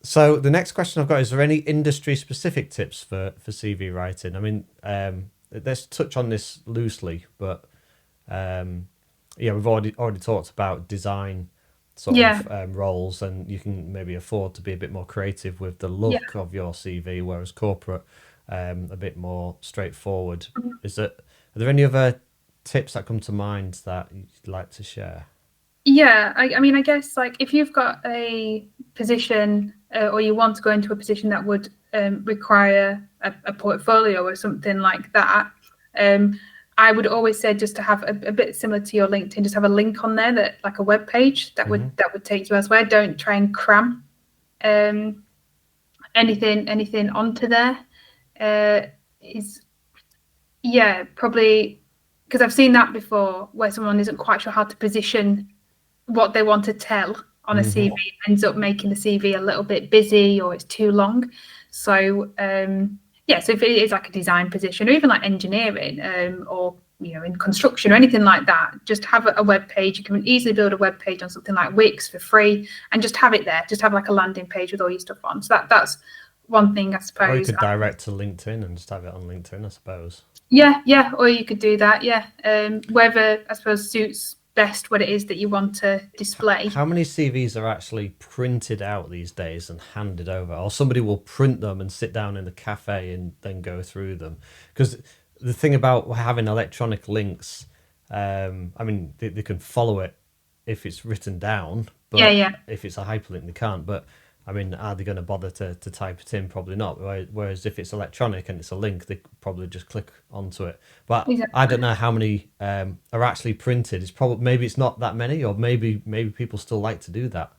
So the next question I've got, is there any industry specific tips for CV writing? I mean, let's touch on this loosely, but yeah, we've already talked about design sort Yeah, of roles, and you can maybe afford to be a bit more creative with the yeah. look of your CV, whereas corporate, a bit more straightforward. Are there any other tips that come to mind that you'd like to share? Yeah, I mean, I guess like if you've got a position or you want to go into a position that would require a portfolio or something like that, um, I would always say just to have a bit similar to your LinkedIn, just have a link on there that like a web page Hmm. that would take you elsewhere. Don't try and cram um, anything onto there. Is Yeah, probably because I've seen that before where someone isn't quite sure how to position what they want to tell on a Hmm. CV ends up making the CV a little bit busy or it's too long. So yeah, so if it is like a design position or even like engineering or in construction or anything like that, just have a web page. You can easily build a web page on something like Wix for free and just have it there. Just have like a landing page with all your stuff on. So that's one thing I Or you suppose. could direct to LinkedIn and just have it on LinkedIn, I suppose. Yeah, yeah, or you could do that. Yeah, whether I suppose suits best what it is that you want to display. How many CVs are actually printed out these days and handed over? Or somebody will print them and sit down in the cafe and then go through them? Because the thing about having electronic links, I mean, they can follow it if it's written down, Yeah, but yeah. if it's a hyperlink, they can't. But I mean, are they going to bother to type it in? Probably not. Whereas if it's electronic and it's a link, they could probably just click onto it. But I Exactly. don't know how many are actually printed. It's probably, maybe it's not that many, or maybe people still like to do that.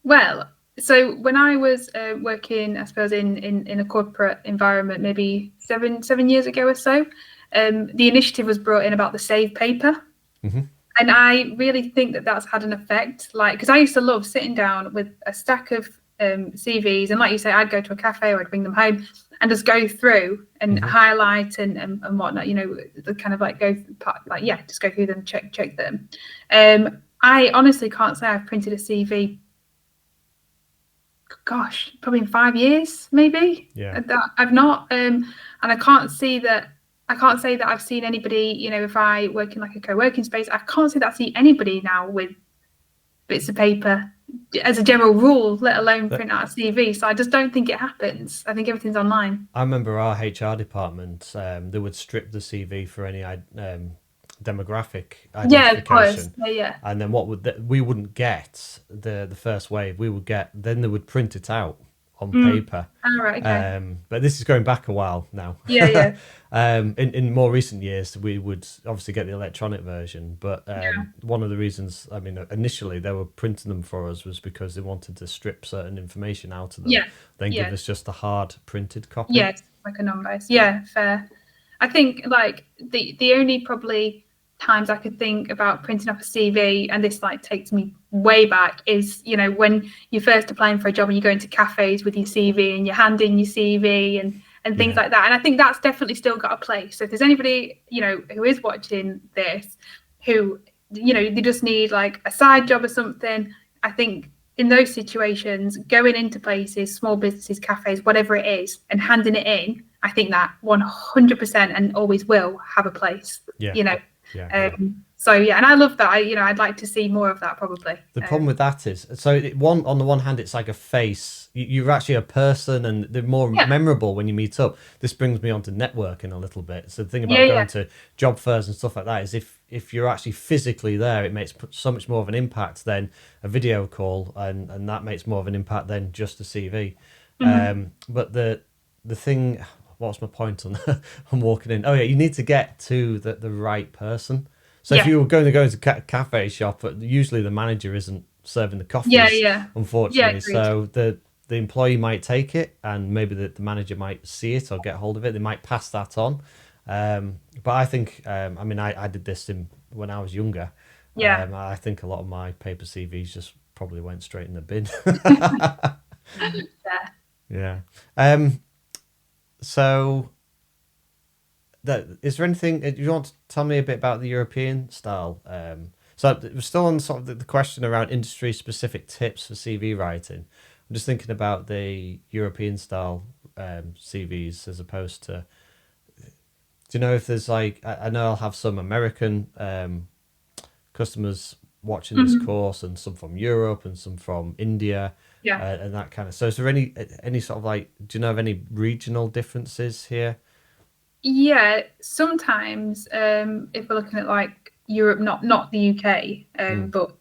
Well, so when I was working, I suppose in a corporate environment, maybe seven years ago or so, the initiative was brought in about the save paper, Hmm. and I really think that that's had an effect. Like, because I used to love sitting down with a stack of CVs, and like you say, I'd go to a cafe or I'd bring them home and just go through and Hmm. highlight and whatnot. The kind of like like yeah, just go through them, check them. I honestly can't say I've printed a CV, gosh, probably in 5 years, maybe. Yeah. That I've not, and I can't see that. I can't say that I've seen anybody. If I work in like a co-working space, I can't say that I see anybody now with bits of paper as a general rule, let alone But print out a CV. So I just don't think it happens. I think everything's online. I remember our HR department, they would strip the CV for any demographic Yeah, of course. identification. Yeah, yeah. And then we wouldn't get the first wave. We would get, then they would print it out on Mm. paper. All right. Okay. But this is going back a while now. Yeah, yeah, In more recent years, we would obviously get the electronic version. But yeah, one of the reasons, I mean, initially they were printing them for us was because they wanted to strip certain information out of them, yeah, then give yeah. us just a hard printed copy. Yes, like a non-bias. Yeah, fair. I think like the only probably times I could think about printing off a CV, and this like takes me way back, is when you're first applying for a job and you go into cafes with your CV and you're handing your CV and things Yeah. like that. And I think that's definitely still got a place. So if there's anybody who is watching this, who they just need like a side job or something, I think in those situations, going into places, small businesses, cafes, whatever it is, and handing it in, I think that 100% and always will have a place. Yeah. You know, Yeah. Yeah. so yeah, and I love that. I'd like to see more of that probably. The problem with that is, so on the one hand, it's like a face. You're actually a person, and they're more Yeah, memorable when you meet up. This brings me on to networking a little bit. So the thing yeah, about yeah, going to job fairs and stuff like that is, if you're actually physically there, it makes so much more of an impact than a video call, and that makes more of an impact than just a CV. mm-hmm. But the thing, what's my point on on walking in? Oh yeah, you need to get to the right person. So if Yeah, you were going to go into a cafe shop, usually the manager isn't serving the yeah, coffees, yeah, yeah. unfortunately. Agreed. So the employee might take it, and maybe the manager might see it or get hold of it. They might pass that on. But I think, I mean, I did this when I was younger. Yeah, I think a lot of my paper CVs just probably went straight in the bin. yeah, Yeah. So is there anything do you want to tell me a bit about the European style? So we're still on sort of the question around industry specific tips for CV writing. I'm just thinking about the European style CVs as opposed to. Do you know if there's like I know I'll have some American customers watching this Mhm. course and some from Europe and some from India Yeah. and that kind of. So is there any sort of like? Do you know of any regional differences here? Yeah, sometimes if we're looking at like Europe, not the UK, Mm. but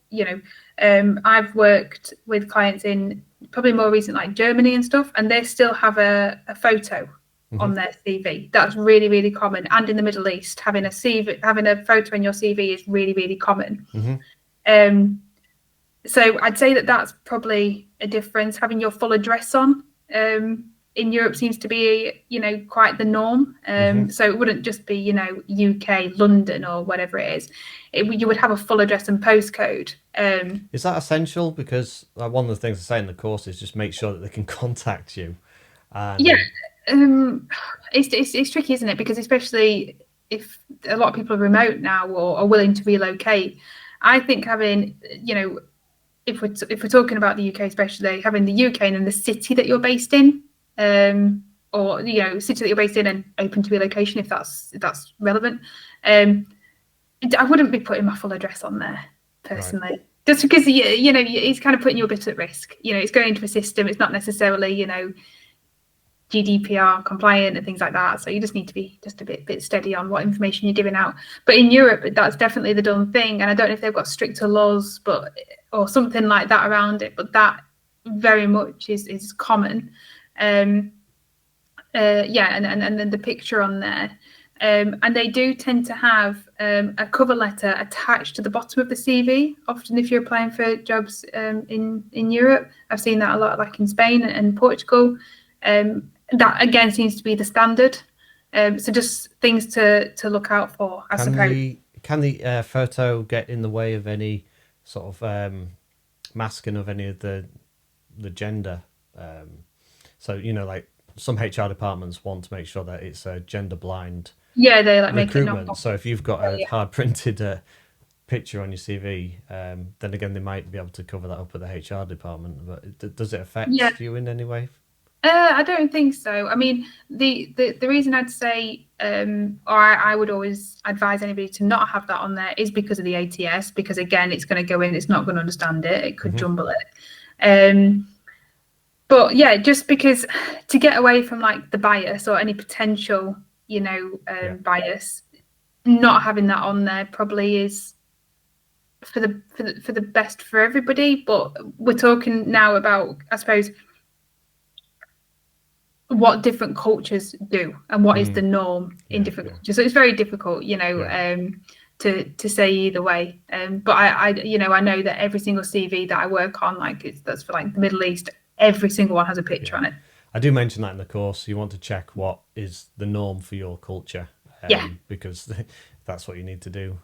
I've worked with clients in probably more recent like Germany and stuff, and they still have a photo Hmm. on their CV. That's really, really common. And in the Middle East, having a CV, having a photo in your CV is really, really common. Hmm. Um, so I'd say that that's probably a difference. Having your full address on in Europe seems to be, quite the norm. Hmm. So it wouldn't just be, UK, London, or whatever it is. You would have a full address and postcode. Is that essential? Because one of the things I say in the course is just make sure that they can contact you. Yeah, And it's tricky, isn't it? Because especially if a lot of people are remote now or are willing to relocate, I think having, if we're talking about the UK, especially having the UK and then the city that you're based in, or city that you're based in and open to relocation if that's relevant. Um, I wouldn't be putting my full address on there right. personally, just because it's kind of putting you a bit at risk. It's going into a system. It's not necessarily GDPR compliant and things like that. So you just need to be just a bit steady on what information you're giving out. But in Europe, that's definitely the done thing. And I don't know if they've got stricter laws, or something like that around it. But that very much is common. Yeah, and then the picture on there. And they do tend to have a cover letter attached to the bottom of the CV. Often, if you're applying for jobs in Europe, I've seen that a lot, like in Spain and Portugal. That again seems to be the standard. So just things to look out for, I Can suppose. the photo get in the way of any sort of masking of any of the gender? So like some HR departments want to make sure that it's a gender blind Yeah, they like make it not. recruitment. So if you've got a hard printed picture on your CV, then again they might be able to cover that up with the HR department. But does it Yeah, affect you in any way? I don't think so. I mean, the reason I'd say, or I would always advise anybody to not have that on there is because of the ATS. Because again, it's going to go in, it's not going to understand it, it could Hmm. jumble it. But yeah, just because to get away from like the bias or any potential, Yeah. bias, not having that on there probably is for the best for everybody. But we're talking now about, I suppose, what different cultures do and what is the Mm. norm in Yeah. different Yeah. cultures. So it's very difficult, Yeah. to say either way. But I know that every single CV that I work on, like that's for like the Middle East, every single one has a picture Yeah. on it. I do mention that in the course. You want to check what is the norm for your culture, Yeah. because that's what you need to do.